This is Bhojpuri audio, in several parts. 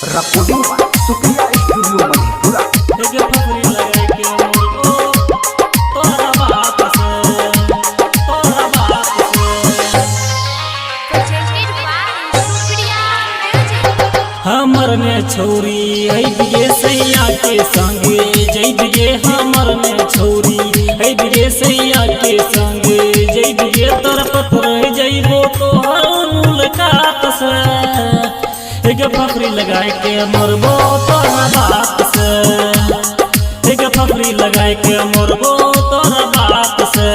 Recording Supriya studio Madhepura. हमर ने छोरी है बिगे सैया के संगे जय बिगे हमर ने छोरी है बिगे सैया के संगे जय बिगे तरफ रह जइबो तो हर मुलाकात से एक फफरी लगाए के मरबो तोरा बात से एक फफरी लगाए के मरबो तोरा बात से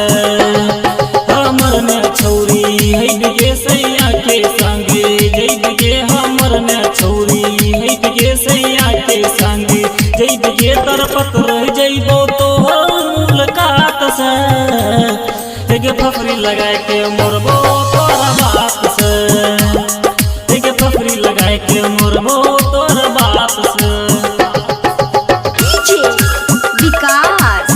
हमर ने छोरी है बिगे सैया के संगे जय बिगे हमर ने छोरी है बिगे सैया के संगे जय बिगे तरफ रह जइबो तो मुलाकात से एक फफरी लगाए के मरबो तोरा बात से एक फफरी लगाए के मरबो तोरा बात से। डीजे विकास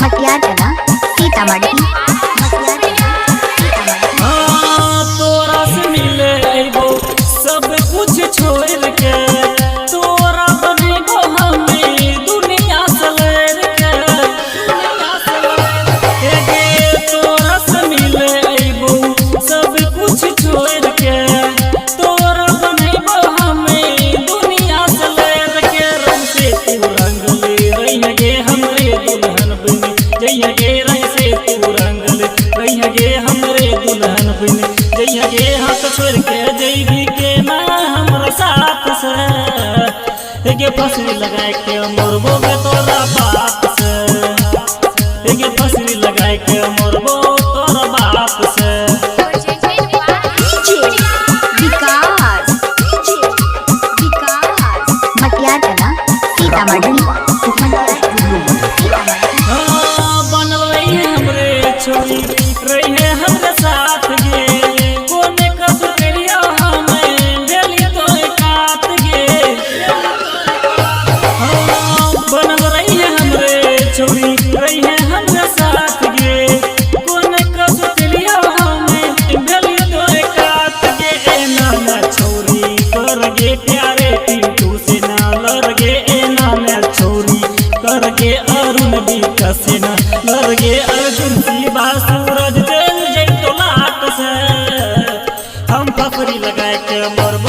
मटियार कला सीतामढ़ी तोरा से मिले अइबो सब कुछ छोड़ के तोरा बनेबो हमें दुनिया से लड़ के तोरा से मिले अइबो सब कुछ छोड़ के तोरा बनेबो हमें दुनिया से लड़ के रंग से तू रंग ले रही गे हमरे दुल्हन बनी जइया गे रंग से तू रंग ले रही गे हमरे दुल्हन बनी जइया गे हाथ छोड़ के जइबी के ना हमरा साथ से एगे फसली लगाए के मरबो गे तोरा बाप से एगे फसली लगाए के मरबो तोरा बाप से। डीजे विकास मटियार कला सीतामढ़ी बनल रही हमरे छोरी रही है हमरे साथ गे कोने कस करिया हमें डेली तो काट गे बनल रही है हमरे छोरी रही है हमरे साथ गे कोने कस करिया हमें डेली तो काट गे ए नाना छोरी कर गे प्यारे टिंटू से ना लड़ गे ए नाना छोरी कर गे अरुण भी कसेना लड़ गे अर्जुन शिवा सूरज जल जय तो लाट से हम फफरी लगाए के मरबो